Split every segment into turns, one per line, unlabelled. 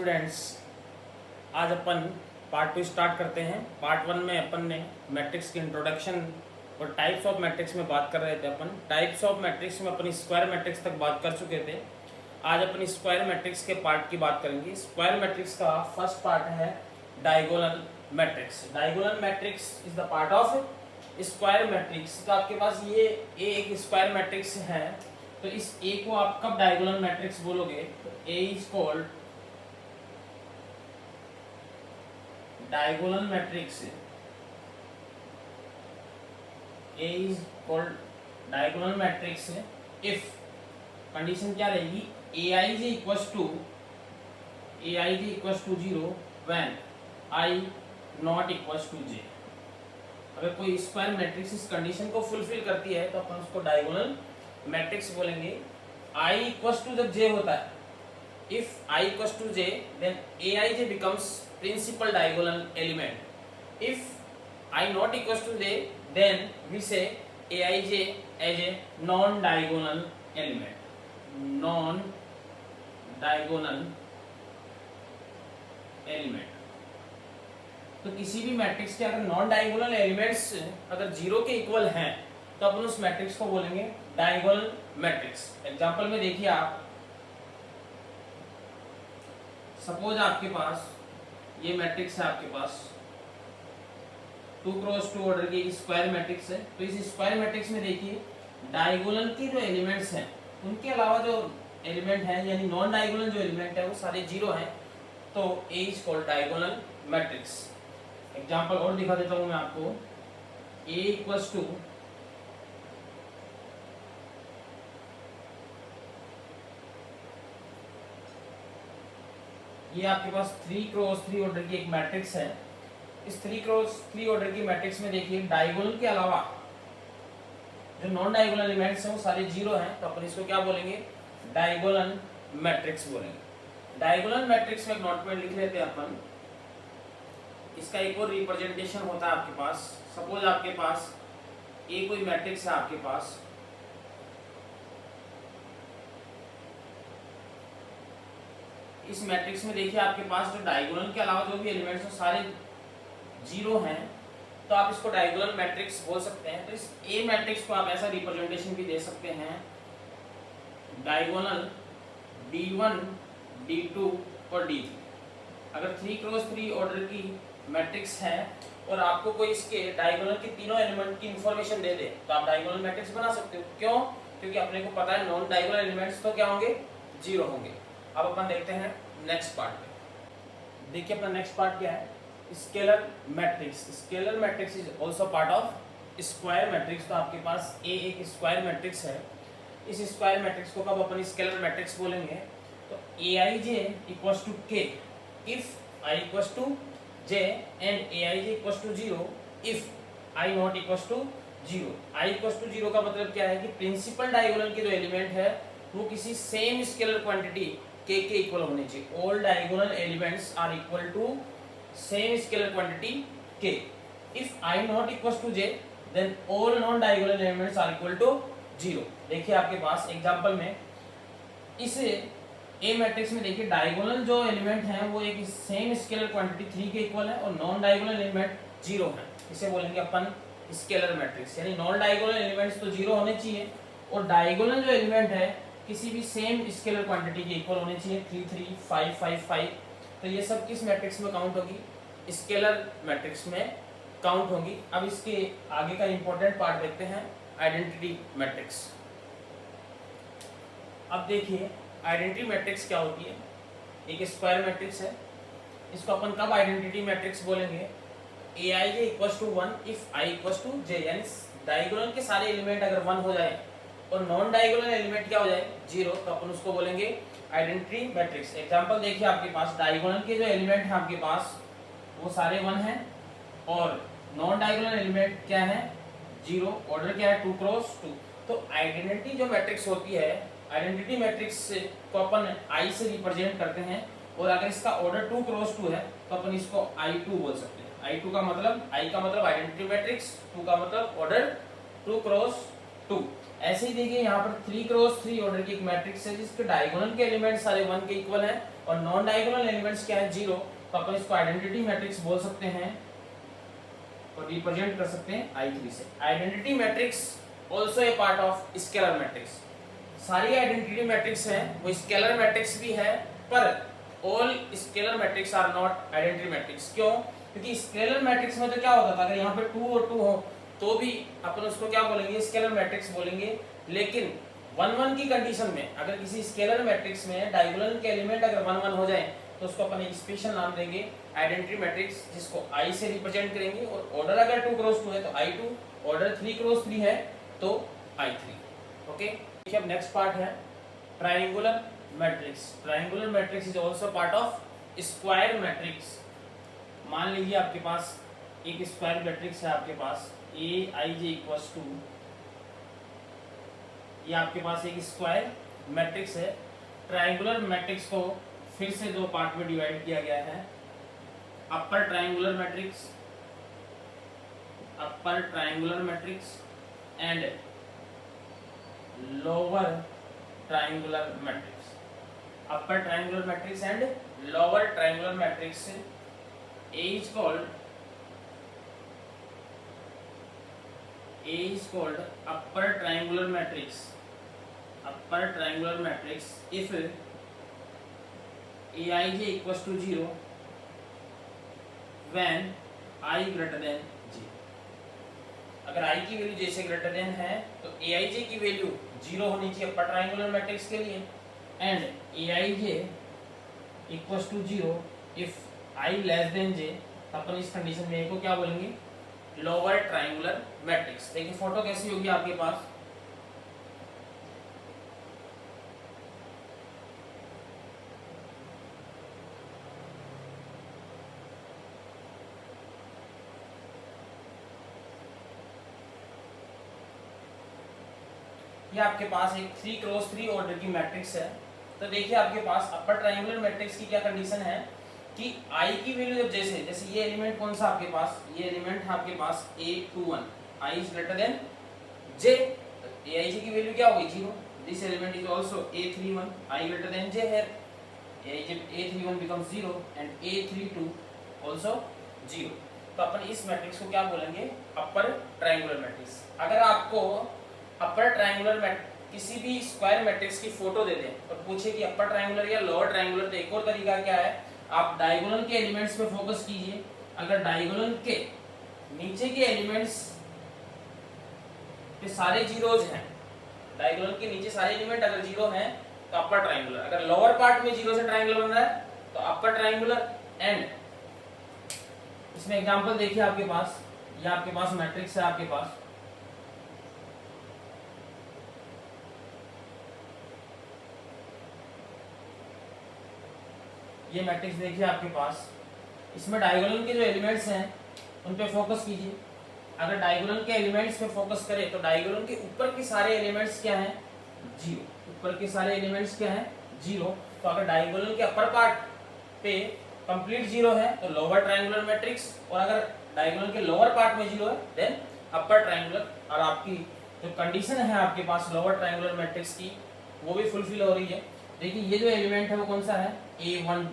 Students, आज अपन part 2 start करते हैं। पार्ट 1 में अपन ने मैट्रिक्स की इंट्रोडक्शन और टाइप्स ऑफ मैट्रिक्स में बात कर रहे थे। अपन टाइप्स ऑफ मैट्रिक्स में अपनी स्क्वायर मैट्रिक्स तक बात कर चुके थे। आज अपनी स्क्वायर मैट्रिक्स के पार्ट की बात करेंगे। स्क्वायर मैट्रिक्स का फर्स्ट पार्ट है diagonal matrix. Diagonal matrix is the part of square matrix. तो आपके पास ये एक स्क्वायर मैट्रिक्स है, तो इस ए को आप कब डायगोनल मैट्रिक्स बोलोगे? तो A is called diagonal matrix. A is called diagonal matrix if condition क्या रहेगी? ai is equals to 0 when I not equals to j। अगर कोई स्क्वायर मैट्रिक्स इस कंडीशन को फुलफिल करती है तो अपन उसको डायगोनल मैट्रिक्स बोलेंगे। i इक्वल्स टू जब j होता है, if i equals to j then aij becomes principal diagonal element। if i not equals to j then we say aij as a non diagonal element। non diagonal element। तो किसी भी matrix के अगर non diagonal elements अगर zero के equal हैं तो अपन उस मैट्रिक्स को बोलेंगे डायगोनल मैट्रिक्स। एग्जांपल में देखिए आप, सपोज आपके पास ये मैट्रिक्स है, आपके पास 2 क्रॉस 2 ऑर्डर की स्क्वायर मैट्रिक्स है। तो इस स्क्वायर मैट्रिक्स में देखिए डायगोनल के जो एलिमेंट्स हैं उनके अलावा जो एलिमेंट है यानी नॉन डायगोनल जो एलिमेंट है वो सारे जीरो हैं। तो A is called diagonal matrix. Example और दिखा देता हूं मैं आपको। ए इक्वल्स टू ये आपके पास 3 क्रॉस 3 ऑर्डर की एक मैट्रिक्स है। इस 3 क्रॉस 3 ऑर्डर की मैट्रिक्स में देखिए डायगोनल के अलावा जो नॉन डायगोनल एलिमेंट्स हैं वो सारे जीरो हैं। तो अपन इसको क्या बोलेंगे? डायगोनल मैट्रिक्स बोलेंगे। डायगोनल मैट्रिक्स में एक नोट पॉइंट लिख लेते हैं अपन। इसका एक और रिप्रेजेंटेशन होता है आपके पास। सपोज आपके पास ए कोई मैट्रिक्स है आपके पास, इस मैट्रिक्स में देखिए आपके पास जो डायगोनल के अलावा जो भी एलिमेंट्स हैं सारे जीरो हैं, तो आप इसको डायगोनल मैट्रिक्स बोल सकते हैं। तो इस ए मैट्रिक्स को आप ऐसा रिप्रेजेंटेशन भी दे सकते हैं, डायगोनल D1 D2 और D3। अगर 3 क्रॉस 3 ऑर्डर की मैट्रिक्स है और आपको कोई इसके डायगोनल के तीनों एलिमेंट की इंफॉर्मेशन दे दे तो आप डायगोनल मैट्रिक्स बना सकते हो। क्यों? क्योंकि अपने को पता है नॉन डायगोनल एलिमेंट्स तो क्या होंगे? जीरो होंगे। अब अपन देखते हैं नेक्स्ट पार्ट पे। देखिए अपना नेक्स्ट पार्ट क्या है? Scalar matrix. Scalar matrix is also part of square matrix. तो आपके पास ए एक स्क्वायर मैट्रिक्स है। इस स्क्वायर मैट्रिक्स को कब अपन स्केलर मैट्रिक्स बोलेंगे? तो aij equals to k if i equals to j and aij equals to 0 if i not equals to 0। i equals to 0 का मतलब क्या है कि प्रिंसिपल डायगोनल के जो एलिमेंट है वो किसी सेम स्केलर क्वांटिटी k के इक्वल होने चाहिए। All diagonal elements are equal to same scalar quantity k। If i not equals to j then all non diagonal elements are equal to 0। देखिए आपके पास एग्जांपल में इस ए मैट्रिक्स में देखिए diagonal जो एलिमेंट हैं वो एक सेम स्केलर क्वांटिटी 3 के इक्वल है और नॉन डायगोनल एलिमेंट 0 है। इसे बोलेंगे अपन स्केलर मैट्रिक्स। यानी नॉन डायगोनल एलिमेंट्स तो 0 होने चाहिए और डायगोनल जो एलिमेंट है किसी भी सेम स्केलर क्वांटिटी के इक्वल होने चाहिए, 3 3 5 5 5। तो ये सब किस मैट्रिक्स में काउंट होगी? स्केलर मैट्रिक्स में काउंट होगी। अब इसके आगे का इंपॉर्टेंट पार्ट देखते हैं, आइडेंटिटी मैट्रिक्स। अब देखिए आइडेंटिटी मैट्रिक्स क्या होती है? एक स्क्वायर मैट्रिक्स है, इसको अपन कब आइडेंटिटी मैट्रिक्स बोलेंगे? aij equals to 1 if i equals to j। यानी डायगोनल के सारे एलिमेंट अगर 1 हो जाए और नॉन डायगोनल एलिमेंट क्या हो जाए? 0, तो अपन उसको बोलेंगे आइडेंटिटी मैट्रिक्स। एग्जांपल देखिए आपके पास डायगोनल के जो एलिमेंट हैं आपके पास वो सारे 1 हैं और नॉन डायगोनल एलिमेंट क्या है? 0। ऑर्डर क्या है? 2 क्रॉस 2। तो आइडेंटिटी जो मैट्रिक्स होती है, आइडेंटिटी मैट्रिक्स को अपन i से रिप्रेजेंट करते हैं और अगर इसका ऑर्डर 2 क्रॉस 2 है तो अपन इसको I2 बोल सकते हैं। I2 का मतलब I का मतलब आइडेंटिटी मैट्रिक्स, 2 का मतलब ऑर्डर 2 क्रॉस 2। 2। ऐसे ही देखिए यहाँ पर 3 क्रॉस 3 ऑर्डर की एक मैट्रिक्स है जिसके डायगोनल के एलिमेंट्स सारे 1 के इक्वल हैं और नॉन डायगोनल एलिमेंट्स क्या है 0, तो अपन इसको आइडेंटिटी मैट्रिक्स बोल सकते हैं और रिप्रेजेंट कर सकते हैं I3 से। Identity matrix also a part of scalar matrix. सारी आइडेंटिटी मैट्रिक्स हैं वो स्केलर मैट्रिक्स भी है, पर all scalar matrix are not identity matrix. क्यों? क्योंकि स्केलर मैट्रिक्स में तो क्या होता था, अगर यहाँ पे 2 और 2 हो तो भी अपन उसको क्या बोलेंगे, स्केलर मैट्रिक्स बोलेंगे। लेकिन 1 1 की कंडीशन में अगर किसी स्केलर मैट्रिक्स में डायगोनल के एलिमेंट अगर 1 1 हो जाए तो उसको अपन एक स्पेशल नाम देंगे आइडेंटिटी मैट्रिक्स, जिसको I से रिप्रेजेंट करेंगे। और ऑर्डर अगर 2 क्रॉस 2 है तो I2, ऑर्डर 3 क्रॉस 3 है तो I3। ओके, देखिए अब नेक्स्ट पार्ट है triangular matrix. Triangular matrix is also part of square matrix. मान लीजिए आपके पास एक स्क्वायर मैट्रिक्स है, आपके पास Aij इक्वल्स टू, ये आपके पास एक स्क्वायर मैट्रिक्स है। ट्रायंगुलर मैट्रिक्स को फिर से दो पार्ट में डिवाइड किया गया है, upper triangular matrix, upper triangular matrix and lower triangular matrix. Upper triangular matrix and lower triangular matrix A is called upper triangular matrix. Upper triangular matrix if Aij equals to 0 when I greater than J। अगर I की value J से greater than है तो Aij की value 0 होनी चाहिए upper triangular matrix के लिए, and Aij equals to 0 if I less than J। अपन इस कंडीशन में A को क्या बोलेंगे, लोअर ट्रायंगुलर मैट्रिक्स। देखिए फोटो कैसी होगी आपके पास, ये आपके पास एक 3 क्रॉस 3 ऑर्डर की मैट्रिक्स है। तो देखिए आपके पास अपर ट्रायंगुलर मैट्रिक्स की क्या कंडीशन है कि I की वैल्यू जब जैसे ये एलिमेंट कौन सा आपके पास, ये एलिमेंट है आपके पास A21, I is greater than J, Aij की वैल्यू क्या होगी 0। This element is also A31, I greater than J है, A31 becomes 0 and A32 also 0। तो अपन इस मैट्रिक्स को क्या बोलेंगे, अपर ट्रायंगुलर मैट्रिक्स। अगर आपको अपर ट्रायंगुलर किसी भी स्क्वायर मैट्रिक्स की फोटो दे दें और पूछे कि अपर ट्रायंगुलर या लोअर ट्रायंगुलर, तो एक और तरीका क्या है, आप डायगोनल के एलिमेंट्स पे फोकस कीजिए। अगर डायगोनल के नीचे के एलिमेंट्स पे सारे जीरोज हैं, डायगोनल के नीचे सारे एलिमेंट अगर जीरो हैं तो अपर ट्रायंगुलर, अगर लोअर पार्ट में जीरो से ट्रायंगुलर बन रहा है तो अपर ट्रायंगुलर। एंड इसमें एग्जांपल देखिए आपके पास, ये आपके पास मैट्रिक्स है, आपके पास ये मैट्रिक्स देखिए आपके पास, इसमें डायगोनल के जो एलिमेंट्स हैं उन पे फोकस कीजिए। अगर डायगोनल के एलिमेंट्स पे फोकस करें तो डायगोनल के ऊपर के सारे एलिमेंट्स क्या हैं, 0। ऊपर के सारे एलिमेंट्स क्या हैं, 0। तो अगर डायगोनल के अपर पार्ट पे कंप्लीट 0 है तो लोअर ट्रायंगुलर मैट्रिक्स, और अगर डायगोनल के लोअर पार्ट में 0 है देन अपर ट्रायंगुलर। और आपकी जो कंडीशन है आपके पास लोअर ट्रायंगुलर मैट्रिक्स की वो भी फुलफिल हो रही है। देखिए ये जो एलिमेंट है वो कौन सा है, A12।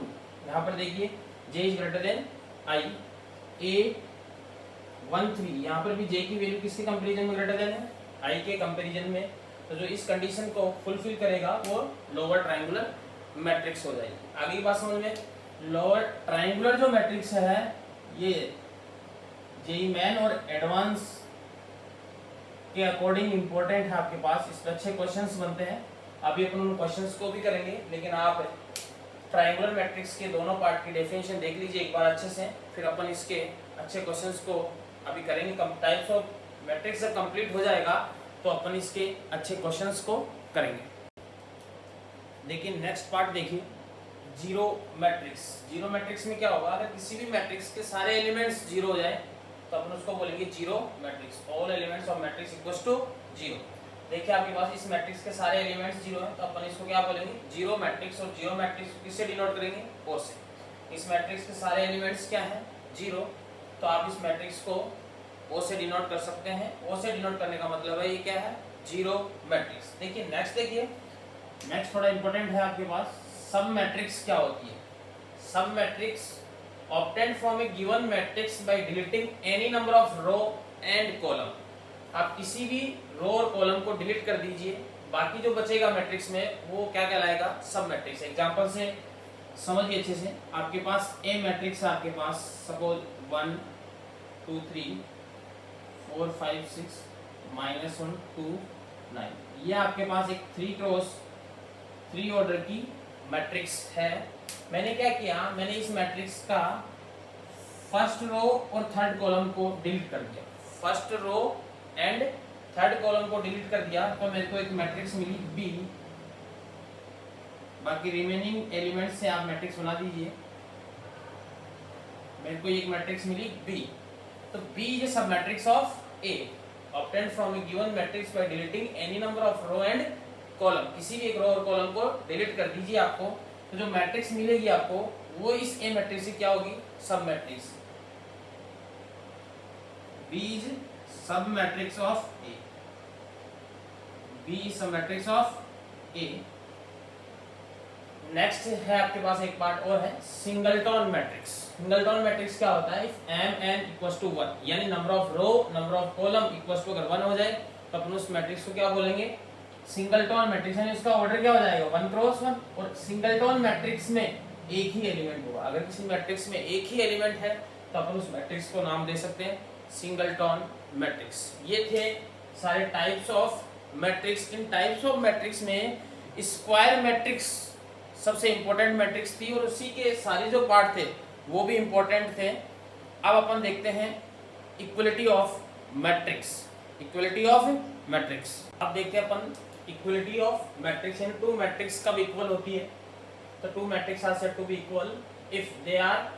यहाँ पर देखिए J is greater than I, A13, यहाँ पर भी J की वैल्यू किसके कंपैरिजन में ग्रेटर देन है, I के कंपैरिजन में। तो जो इस कंडीशन को फुलफिल करेगा वो लोअर ट्रायंगुलर मैट्रिक्स हो जाएगी। आगे की बात समझ में, लोअर ट्रायंगुलर जो मैट्रिक्स है ये जेईई मेन और एडवांस के अकॉर्डिंग इंपॉर्टेंट है आपके पास, इस पर अच्छे क्वेश्चंस बनते हैं। अभी अपन उन क्वेश्चंस को भी करेंगे, लेकिन आप ट्रायंगुलर मैट्रिक्स के दोनों पार्ट की डेफिनेशन देख लीजिए एक बार अच्छे से, फिर अपन इसके अच्छे क्वेश्चंस को अभी करेंगे। टाइप्स ऑफ मैट्रिक्स जब कंप्लीट हो जाएगा तो अपन इसके अच्छे क्वेश्चंस को करेंगे। देखिए नेक्स्ट पार्ट देखिए, जीरो मैट्रिक्स। जीरो मैट्रिक्स में क्या होगा, अगर किसी भी मैट्रिक्स के सारे एलिमेंट्स जीरो हो जाए तो अपन उसको बोलेंगे zero matrix. All elements of matrix equals to zero. देखिए आपके पास इस मैट्रिक्स के सारे एलिमेंट्स जीरो हैं तो अपन इसको क्या बोलेंगे, जीरो मैट्रिक्स। और जीरो मैट्रिक्स को किससे डिनोट करेंगे, ओ से। इस मैट्रिक्स के सारे एलिमेंट्स क्या हैं, जीरो, तो आप इस मैट्रिक्स को ओ से डिनोट कर सकते हैं। ओ से डिनोट करने का मतलब है ये क्या है, जीरो मैट्रिक्स। देखिए नेक्स्ट, नेक्स्ट थोड़ा इंपॉर्टेंट है आपके पास। सब मैट्रिक्स क्या होती है? Sub matrix obtained from a given matrix by deleting any number of row and column. आप किसी भी रो और कॉलम को डिलीट कर दीजिए, बाकी जो बचेगा मैट्रिक्स में वो क्या कहलाएगा? सब मैट्रिक्स। एग्जांपल से समझिए अच्छे से। आपके पास ए मैट्रिक्स है, आपके पास सपोज 1 2 3 4 5 6 -1 2 9, ये आपके पास एक 3 क्रॉस 3 ऑर्डर की मैट्रिक्स है। मैंने क्या किया, मैंने इस मैट्रिक्स का फर्स्ट रो और थर्ड कॉलम को डिलीट कर दिया। First row and third column को डिलीट कर दिया तो मेरे को एक मैट्रिक्स मिली बी। बाकी रिमेनिंग एलिमेंट से आप मैट्रिक्स बना दीजिए। मेरे को एक मैट्रिक्स मिली बी, तो B is a sub matrix of A obtained from a given matrix by deleting any number of row and column. किसी भी एक रो और कॉलम को डिलीट कर दीजिए आपको, तो जो मैट्रिक्स मिलेगी आपको वो इस ए मैट्रिक्स से क्या होगी? Sub matrix. B is sub matrix of A. B is sub matrix of A. Next है आपके पास एक पार्ट और है, सिंगलटन मैट्रिक्स। सिंगलटन मैट्रिक्स क्या होता है? If M N equals to 1, यानी number of row number of column equals to अगर 1 हो जाए तो अपन उस मैट्रिक्स को क्या बोलेंगे? Singleton matrix. यानी उसका ऑर्डर क्या हो जाएगा? 1 क्रॉस 1। और सिंगलटन मैट्रिक्स में एक ही एलिमेंट होगा। अगर किसी मैट्रिक्स में एक ही एलिमेंट है तो अपन उस मैट्रिक्स को नाम दे सकते हैं सिंगलटन मैट्रिक्स। ये थे सारे types of matrix. In types of matrix में स्क्वायर मैट्रिक्स सबसे इंपॉर्टेंट मैट्रिक्स थी और उसी के सारे जो पार्ट थे वो भी इंपॉर्टेंट थे। अब अपन देखते हैं equality of matrix. Equality of matrix अब देखते हैं अपन इक्वलिटी ऑफ मैट्रिक्स। यानी टू मैट्रिक्स कब इक्वल होती है? तो two matrix are said to be equal if they are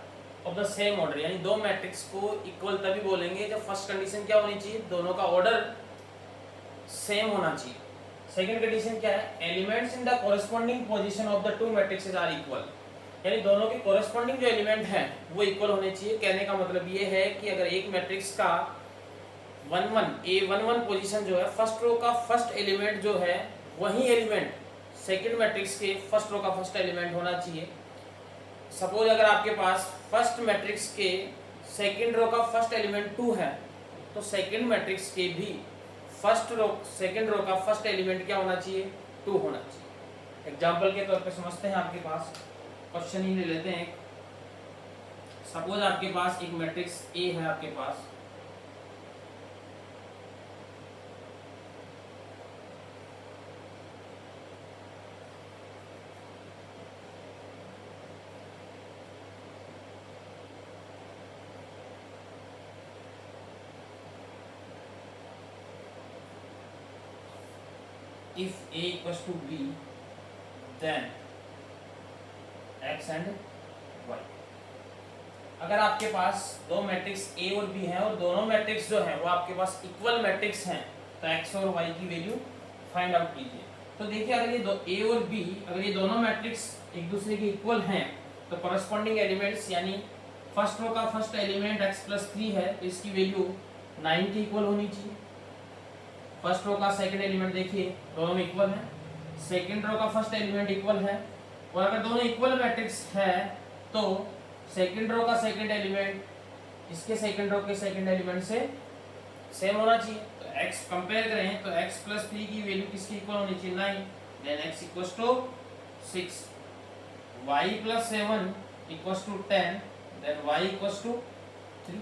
of the same order. यानी दो मैट्रिक्स को इक्वल तभी बोलेंगे जब फर्स्ट कंडीशन क्या होनी चाहिए? दोनों का ऑर्डर सेम होना चाहिए। सेकंड कंडीशन क्या है? Elements in the corresponding position of the two matrices are equal. यानी दोनों के कॉरेस्पॉन्डिंग जो एलिमेंट हैं वो इक्वल होने चाहिए। कहने का मतलब ये है कि अगर एक मैट्रिक्स का 1 1 A11 पोजीशन जो है, फर्स्ट रो का फर्स्ट एलिमेंट जो है वही एलिमेंट सेकंड मैट्रिक्स के फर्स्ट रो का फर्स्ट एलिमेंट होना चाहिए। सपोज अगर आपके पास फर्स्ट मैट्रिक्स के सेकंड रो का फर्स्ट एलिमेंट 2 है तो सेकंड मैट्रिक्स के भी फर्स्ट रो सेकंड रो का फर्स्ट एलिमेंट क्या होना चाहिए? 2 होना चाहिए। एग्जांपल के तौर पे समझते हैं। आपके पास क्वेश्चन ही ले लेते हैं। सपोज आपके पास एक मैट्रिक्स ए है आपके पास, if A equals to B then X and Y। अगर आपके पास दो मैट्रिक्स A और B हैं और दोनों मैट्रिक्स जो हैं वो आपके पास इक्वल मैट्रिक्स हैं तो X और Y की वैल्यू फाइंड आउट कीजिए। तो देखिए अगर ये दो A और B अगर ये दोनों मैट्रिक्स एक दूसरे के इक्वल हैं तो कॉरेस्पॉन्डिंग एलिमेंट्स यानी फर्स्ट रो का फर्स्ट एलिमेंट x+3 है तो इसकी वैल्यू 9 के इक्वल होनी चाहिए। फर्स्ट रो का सेकंड एलिमेंट देखिए दोनों में इक्वल है, सेकंड रो का फर्स्ट एलिमेंट इक्वल है और अगर दोनों इक्वल मैट्रिक्स है तो सेकंड रो का सेकंड एलिमेंट इसके सेकंड रो के सेकंड एलिमेंट से सेम होना चाहिए। तो x कंपेयर करें तो x+3 की वैल्यू किसकी इक्वल होनी चाहिए? 9। Then x = 6, y+7 = 10, then y = 3।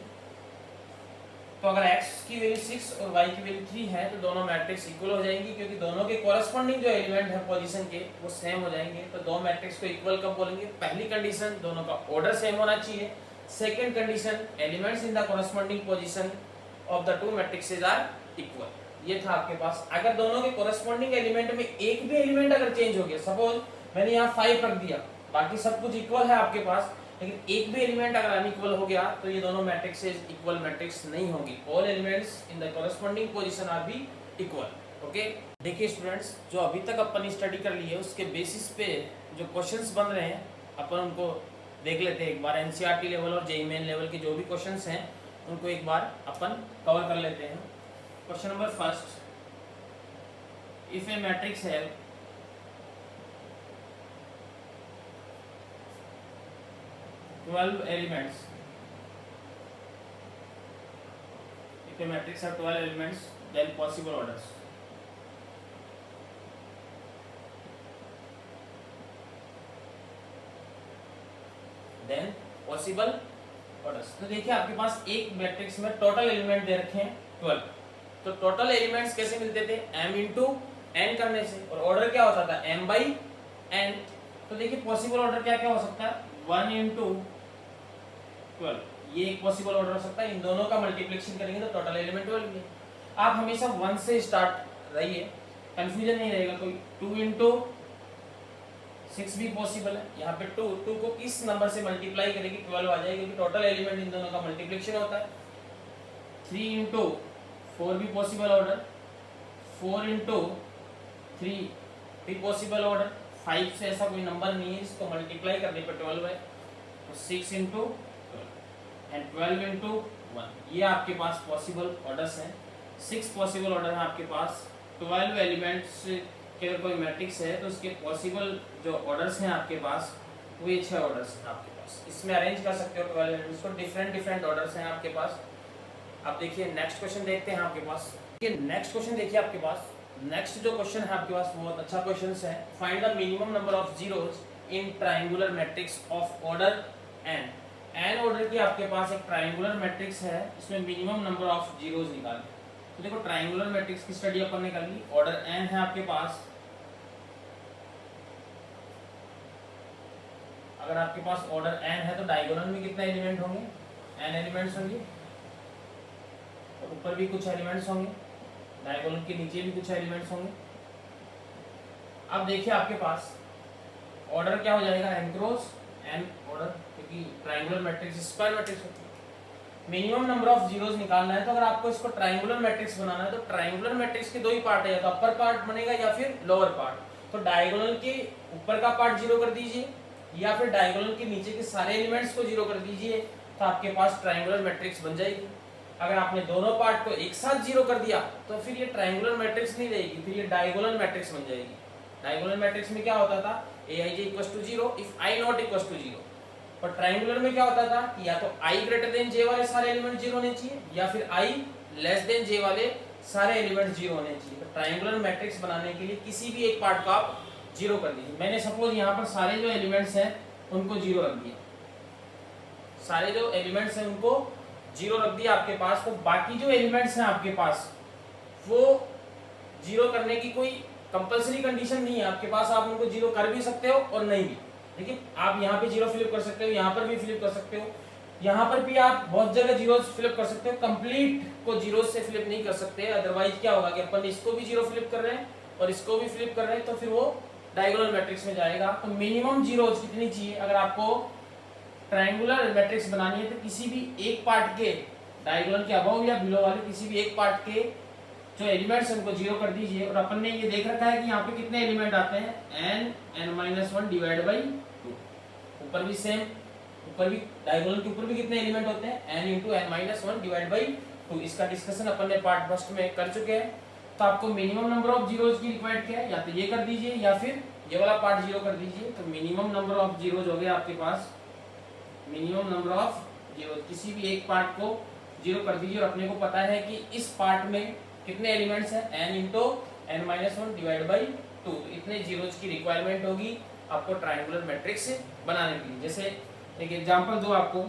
तो अगर x की वैल्यू 6 और y की वैल्यू 3 है तो दोनों मैट्रिक्स इक्वल हो जाएंगी क्योंकि दोनों के कॉरेस्पॉन्डिंग जो एलिमेंट है पोजीशन के वो सेम हो जाएंगे। तो दो मैट्रिक्स को इक्वल कब बोलेंगे? पहली कंडीशन दोनों का ऑर्डर सेम होना चाहिए। Second condition elements in the corresponding position of the two matrices are equal. ये था आपके पास। अगर दोनों के कॉरेस्पॉन्डिंग एलिमेंट में एक भी एलिमेंट अगर चेंज हो गया, सपोज मैंने यहाँ 5 रख दिया, बाकी सब कुछ इक्वल है आपके पास, लेकिन एक भी एलिमेंट अगर अनइक्वल हो गया तो ये दोनों मैट्रिक्सेस इक्वल मैट्रिक्स नहीं होंगी। All elements in the corresponding position are be equal. Okay, देखिए स्टूडेंट्स जो अभी तक अपन स्टडी कर लिए उसके बेसिस पे जो क्वेश्चंस बन रहे हैं अपन उनको देख लेते हैं एक बार। एनसीईआरटी लेवल और जेईई मेन लेवल के जो भी क्वेश्चंस हैं उनको एक बार अपन कवर कर लेते हैं। Question number first, if a matrix have twelve elements, if a matrix have 12 elements, then possible orders. Then possible orders. तो देखिए आपके पास एक मैट्रिक्स में टोटल एलिमेंट दे रखे हैं 12. तो टोटल एलिमेंट्स कैसे मिलते थे? m इंटू n करने से, और ऑर्डर क्या होता था? m by n. तो देखिए पॉसिबल ऑर्डर क्या क्या हो सकता है? 1 इंटू 12, ये एक पॉसिबल ऑर्डर हो सकता है. इन दोनों का मल्टीप्लिकेशन करेंगे तो टोटल एलिमेंट 12 है. आप हमेशा 1 से स्टार्ट रहिए, कंफ्यूजन नहीं रहेगा कोई. 2 इंटू 6 भी पॉसिबल है. यहाँ पे 2 को किस नंबर से मल्टीप्लाई करेंगे? 12 आ जाएगी, क्योंकि टोटल एलिमेंट इन दोनों का मल्टीप्लिकेशन होता है. 3 इंटू 4 भी पॉसिबल ऑर्डर. 4 इंटू 3 भी पॉसिबल ऑर्डर. 5 से ऐसा कोई नंबर नहीं है इसको मल्टीप्लाई करने पर 12 है. तो 6 इंटू 12 एंड 12 इंटू 1, ये आपके पास पॉसिबल ऑर्डर्स हैं. 6 पॉसिबल ऑर्डर है आपके पास. 12 एलिमेंट्स के अगर कोई मैट्रिक्स है तो उसके पॉसिबल जो ऑर्डर्स हैं आपके पास वो ये 6 ऑर्डर्स हैं आपके पास. इसमें अरेंज कर सकते हो 12 एलिमेंट्स को. डिफरेंट ऑर्डर्स हैं आपके पास. अब देखिए नेक्स्ट क्वेश्चन देखते हैं आपके पास. ये नेक्स्ट क्वेश्चन देखिए आपके पास. नेक्स्ट जो क्वेश्चन है आपके पास बहुत अच्छा क्वेश्चन है. Find the minimum number of zeros in triangular matrix of order n. n order की आपके पास एक ट्रायंगुलर मैट्रिक्स है, इसमें मिनिमम नंबर ऑफ जीरोज निकालें. तो देखो ट्रायंगुलर मैट्रिक्स की स्टडी अपन ने कर ली. ऑर्डर n है आपके पास. अगर आपके पास ऑर्डर n है तो डायगोनल में कितने एलिमेंट होंगे? n एलिमेंट्स होंगे, और ऊपर भी कुछ एलिमेंट्स होंगे. डायगोनल के नीचे भी कुछ एलिमेंट्स होंगे. अब देखिए आपके पास ऑर्डर क्या हो जाएगा? n क्रॉस n ऑर्डर, क्योंकि ट्रायंगुलर मैट्रिक्स स्क्वायर मैट्रिक्स होती है. मिनिमम नंबर ऑफ जीरोज निकालना है तो अगर आपको इसको ट्रायंगुलर मैट्रिक्स बनाना है तो ट्रायंगुलर मैट्रिक्स के दो ही पार्ट है, या तो अपर पार्ट बनेगा या फिर लोअर पार्ट. तो डायगोनल के ऊपर का पार्ट जीरो कर दीजिए, या फिर डायगोनल के नीचे के सारे एलिमेंट्स को जीरो कर दीजिए, तो आपके पास ट्रायंगुलर मैट्रिक्स बन जाएगी. अगर आपने दोनों पार्ट को एक साथ जीरो कर दिया तो फिर ये ट्रायंगुलर मैट्रिक्स नहीं रहेगी, फिर ये डायगोनल मैट्रिक्स बन जाएगी. डायगोनल मैट्रिक्स में क्या होता था? aij equals to 0 if i not equals to 0. और ट्रायंगुलर में क्या होता था कि या तो i ग्रेटर देन j वाले सारे एलिमेंट जीरो होने चाहिए, या फिर i लेस देन j वाले सारे एलिमेंट जीरो होने चाहिए. तो ट्रायंगुलर मैट्रिक्स बनाने के लिए किसी भी एक पार्ट को आप जीरो कर दीजिए. मैंने सपोज यहाँ पर सारे जो एलिमेंट्स हैं उनको जीरो रख दिया. सारे जो एलिमेंट्स हैं उनको जीरो रख दिया आपके पास. तो बाकी जो एलिमेंट्स हैं आपके पास वो जीरो करने की कोई कंपलसरी कंडीशन नहीं है आपके पास. आप उनको जीरो कर भी सकते हो और नहीं भी. देखिए आप यहाँ पे जीरो फिलिप कर सकते हो, यहाँ पर भी फिलिप कर सकते हो, यहाँ पर भी आप बहुत जगह जीरो फिलिप कर सकते हो. कंप्लीट को जीरो से फिलिप नहीं कर सकते, अदरवाइज क्या होगा कि अपन इसको भी जीरो फिलिप कर रहे हैं और इसको भी फिलिप कर रहे हैं, तो फिर वो डायगोनल मैट्रिक्स में जाएगा. तो मिनिमम जीरोज कितनी चाहिए अगर आपको ट्रायंगुलर मैट्रिक्स बनानी है? तो किसी भी एक पार्ट के डायगोनल के अबव या बिलो वाले किसी भी एक पार्ट के जो एलिमेंट्स हैं उनको जीरो कर दीजिए. और अपन ने ये देख रखा है कि यहाँ पे कितने एलिमेंट आते हैं? n-1 divide by 2. ऊपर भी सेम, ऊपर भी डायगोनल के ऊपर भी कितने एलिमेंट होते हैं? n into n-1 divide by 2. इसका डिस्कशन अपन ने पार्ट फर्स्ट में कर चुके हैं. तो आपको मिनिमम नंबर ऑफ जीरोज की रिक्वायर्ड क्या है? या तो ये कर दीजिए या फिर ये वाला पार्ट जीरो कर दीजिए. तो मिनिमम नंबर ऑफ जीरोज हो गया आपके पास. मिनिमम नंबर ऑफ जीरो, किसी भी एक पार्ट को जीरो कर दीजिए. और अपने को पता है कि इस पार्ट में कितने एलिमेंट्स हैं? n into n-1 divide by 2. तो इतने जीरोज की रिक्वायरमेंट होगी आपको ट्रायंगुलर मैट्रिक्स बनाने के लिए. जैसे एक एग्जांपल दो आपको,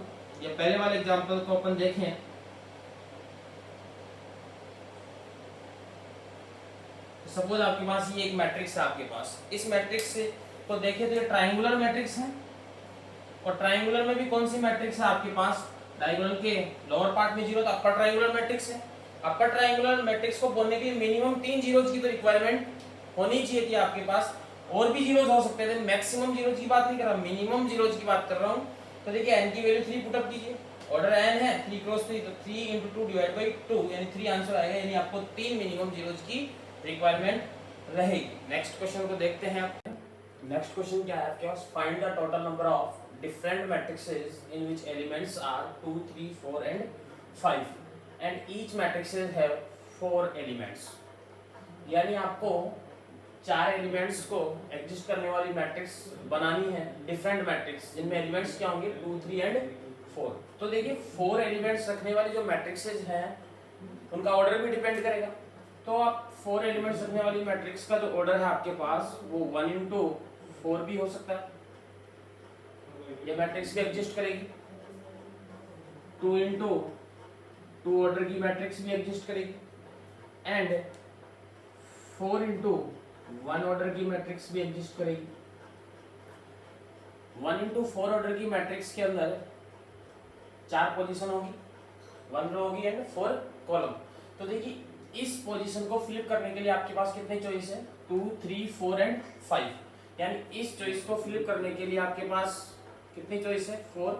या पहले वाले एग्जांपल को अपन देखें. सपोज आपके पास ये एक मैट्रिक्स है आपके पास. इस मैट्रिक्स को देखें तो ये ट्रायंगुलर मैट्रिक्स है. और ट्रायंगुलर में भी कौन सी मैट्रिक्स है आपके पास? डायगोनल के लोअर पार्ट में जीरो, तो अपर ट्रायंगुलर मैट्रिक्स है. अपर ट्रायंगुलर मैट्रिक्स को बोलने के लिए मिनिमम 3 जीरोज की तो रिक्वायरमेंट होनी चाहिए थी आपके पास. और भी जीरोज हो सकते थे, मैक्सिमम जीरोज की बात नहीं कर रहा, मिनिमम जीरोज की बात कर रहा हूँ. तो देखिए n की वैल्यू 3 पुट अप कीजिए. ऑर्डर n है 3 क्रॉस 3, तो 3 इंटू 2 डिवाइड बाई 2, यानी 3 आंसर आएगा. यानी आपको 3 मिनिमम जीरोज की रिक्वायरमेंट रहेगी. नेक्स्ट क्वेश्चन को देखते हैं. नेक्स्ट क्वेश्चन क्या है आपके पास? Find the total number of different matrices in which elements are 2, 3, 4 and 5 and each matrices have 4 elements. यानी आपको चार एलिमेंट्स को एग्जिस्ट करने वाली मैट्रिक्स बनानी है, डिफरेंट मैट्रिक्स जिनमें एलिमेंट्स क्या होंगे 2, 3 एंड 4। तो देखिए 4 एलिमेंट्स रखने वाली जो मैट्रिक्सेज हैं उनका ऑर्डर भी डिपेंड करेगा। तो आप 4 एलिमेंट्स रखने वाली मैट्रिक्स का जो ऑर्डर है आपके पास वो 1 into 4 भी हो सकता है, ये मैट्रिक्स भी एग्जिस्ट करेगी। 2 into 2 ऑर्डर की मैट्रिक्स भी एग्जिस्ट करेगी एंड 4 into 1 ऑर्डर की मैट्रिक्स भी एग्जिस्ट करेगी। 1 into 4 ऑर्डर की मैट्रिक्स के अंदर 4 पोजीशन होगी, 1 रो होगी एंड 4 कॉलम। तो देखिए इस पोजीशन को फ्लिप करने के लिए आपके पास कितने चॉइस है 2, 3, 4 एंड 5, यानी इस चॉइस को फ्लिप करने के लिए आपके पास कितनी चॉइस है 4।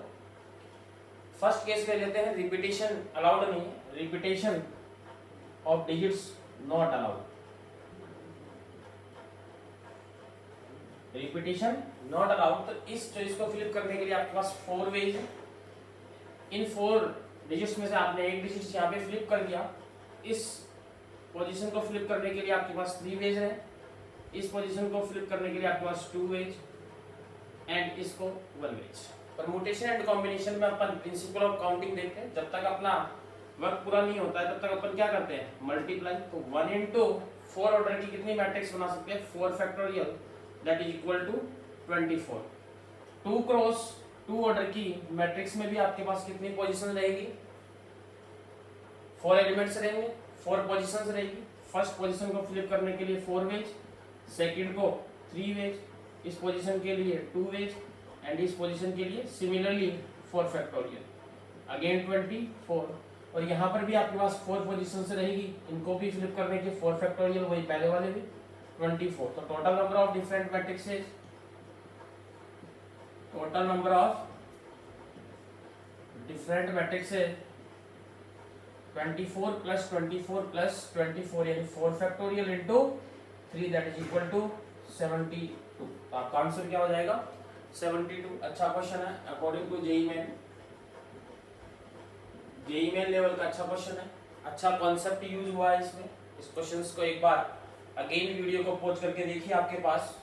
फर्स्ट केस ले लेते हैं, रिपीटेशन अलाउड नहीं है, repetition of digits not allowed, repetition not allowed. तो इस चॉइस को फ्लिप करने के लिए आपके पास 4 वेज है। इन 4 डिजिट्स में से आपने एक डिजिट यहाँ पे फ्लिप कर दिया, इस पोजीशन को फ्लिप करने के लिए आपके पास 3 वेज है, इस पोजीशन को फ्लिप करने के लिए आपके पास 2 वेज एंड इसको 1 वेज। परमुटेशन एंड कॉम्बिनेशन में अपन प्रिंसिपल ऑफ काउंटिंग देखते हैं, जब तक अपना वर्क पूरा नहीं होता है तब तक अपन क्या करते हैं मल्टीप्लाई। तो 1 into 4 ऑर्डर की कितनी मैट्रिक्स बना सकते हैं 4 factorial that is equal to 24। 2 cross 2 order की मैट्रिक्स में भी आपके पास कितनी पोजीशन रहेगी 4 एलिमेंट्स रहेंगे, 4 पोजीशंस रहेगी। फर्स्ट पोजीशन को फ्लिप करने के लिए 4 वेज, सेकंड को 3 वेज, इस पोजीशन के लिए 2 वेज एंड इस पोजीशन के लिए सिमिलरली 4 फैक्टोरियल अगेन 24। और यहाँ पर भी आपके पास 4 पोजीशंस रहेगी, इनको भी फ्लिप करने के 4 फैक्टोरियल वही पहले वाले भी 24। तो total number of different matrices, total number of different matrices 24 plus 24 plus 24 यानी 4 factorial into 3 that is equal to 72। तो आपका आंसर क्या हो जाएगा 72। अच्छा क्वेश्चन है according to JEE Main, JEE Main level का अच्छा क्वेश्चन है, अच्छा कॉन्सेप्ट यूज हुआ है इसमें। इस क्वेश्चंस को एक बार अगेन वीडियो को पॉज करके देखिए आपके पास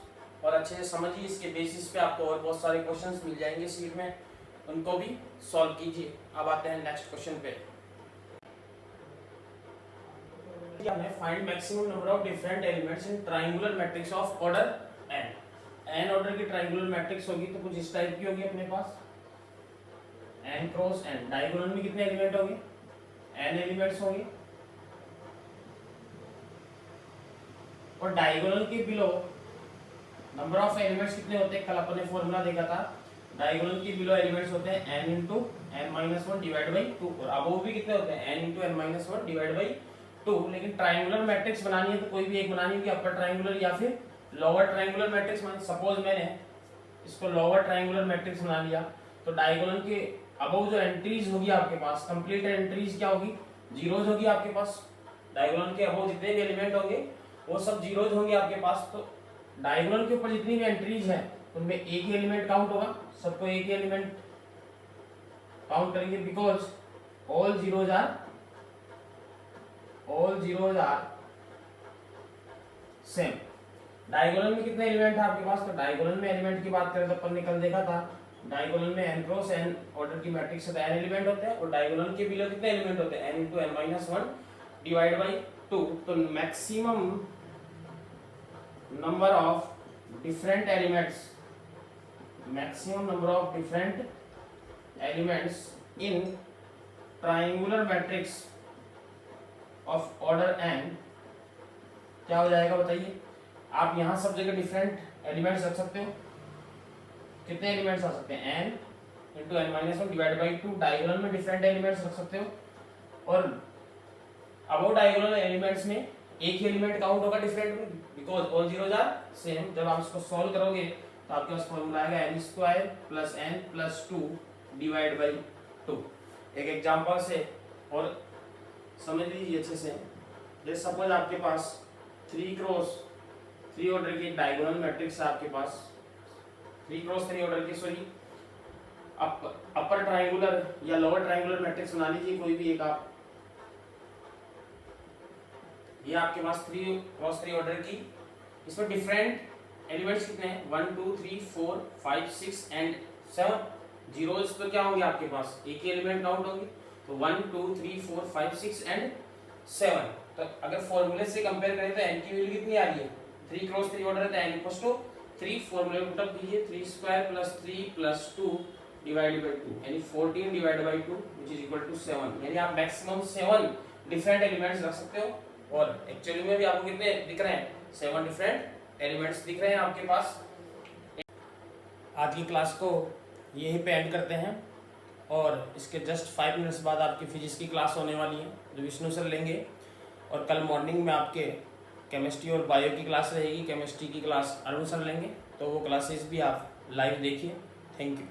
और अच्छे से समझिए, इसके बेसिस पे आपको और बहुत सारे क्वेश्चंस मिल जाएंगे सीट में, उनको भी सॉल्व कीजिए। अब आते हैं नेक्स्ट क्वेश्चन पे। हमें find maximum number of different elements in triangular matrix of order n। n order की ट्रायंगुलर मैट्रिक्स होगी तो कुछ इस टाइप की होगी अपने पास n क्रॉस n। डायगोनल में कितने एलिमेंट होंगे n एलिमेंट्स होंगे और डायगोनल के बिलो नंबर ऑफ एलिमेंट्स कितने होते हैं, कल अपन ने फॉर्मूला देखा था, डायगोनल के बिलो एलिमेंट्स होते हैं n into n-1 divide by 2 और अबव भी कितने होते हैं n into n-1 divide by 2। लेकिन ट्रायंगुलर मैट्रिक्स बनानी है तो कोई भी एक बनानी होगी, अपर ट्रायंगुलर या फिर लोअर ट्रायंगुलर मैट्रिक्स। सपोज मैंने इसको लोअर ट्रायंगुलर मैट्रिक्स बना लिया तो डायगोनल के अबव जो एंट्रीज होगी आपके पास कंप्लीट एंट्रीज क्या होगी जीरोज होगी आपके पास। डायगोनल के अबव जितने भी एलिमेंट होंगे वो सब जीरोज होंगे आपके पास। तो डायगोनल के ऊपर जितनी भी एंट्रीज हैं उनमें एक ही एलिमेंट काउंट होगा, सबको एक ही एलिमेंट काउंट करेंगे because all zeros are same. Diagonal में कितने एलिमेंट है आपके पास, तो डायगोनल में एलिमेंट की बात करें तो अपन ने कल देखा था डायगोनल में n क्रॉस n ऑर्डर की मैट्रिक्स से n एलिमेंट होते हैं और डायगोनल के बिलो कितने एलिमेंट होते हैं n into n-1 divide by 2। तो maximum number of different elements, maximum number of different elements in triangular matrix of order n क्या हो जाएगा बताइए। आप यहां सब जगह डिफरेंट एलिमेंट्स रख सकते हो, कितने एलिमेंट्स आ सकते हैं n into n-1 divide by 2। Diagonal में डिफरेंट एलिमेंट्स रख सकते हो और अबव डायगोनल एलिमेंट्स में एक ही एलिमेंट काउंट होगा डिफरेंट में because all zeros are same. जब आप इसको सॉल्व करोगे तो आपके पास फॉर्मूला आएगा n square plus n plus 2 divide by 2। एक एग्जांपल से और समझ लीजिए अच्छे से, जैसे सपोज आपके पास 3 क्रॉस 3 ऑर्डर की डायगोनल मैट्रिक्स है आपके पास, 3 क्रॉस 3 ऑर्डर की सॉरी अपर ट्रायंगुलर या लोअर ट्रायंगुलर मैट्रिक्स बना लीजिए कोई भी एक आप। ये आपके पास 3 क्रॉस 3 ऑर्डर की इसमें डिफरेंट एलिमेंट्स कितने हैं, 1 2 3 4 5 6 एंड 7। जीरोस तो क्या होंगे आपके पास, एक ही एलिमेंट काउंट होंगे, तो 1 2 3 4 5 6 एंड 7। तो अगर फॉर्मूले से कंपेयर करें तो n की वैल्यू कितनी आ रही है, 3 क्रॉस 3 ऑर्डर है तो n इक्वल्स टू 3, फॉर्मूले में पुटअप कीजिए, 3 square plus 3 plus 2 divided by 2 यानी 14 divided by 2 which is equal to 7। यानी आप मैक्सिमम 7 डिफरेंट एलिमेंट्स रख सकते हो और एक्चुअली में भी आपको कितने दिख रहे हैं, 7 डिफरेंट एलिमेंट्स दिख रहे हैं आपके पास। आज की क्लास को यहीं पे एंड करते हैं और इसके जस्ट 5 मिनट्स बाद आपकी फिजिक्स की क्लास होने वाली है जो विष्णु सर लेंगे, और कल मॉर्निंग में आपके केमिस्ट्री और बायो की क्लास रहेगी, केमिस्ट्री की क्लास अरुण सर लेंगे, तो वो क्लासेस भी आप लाइव देखिए। Thank you.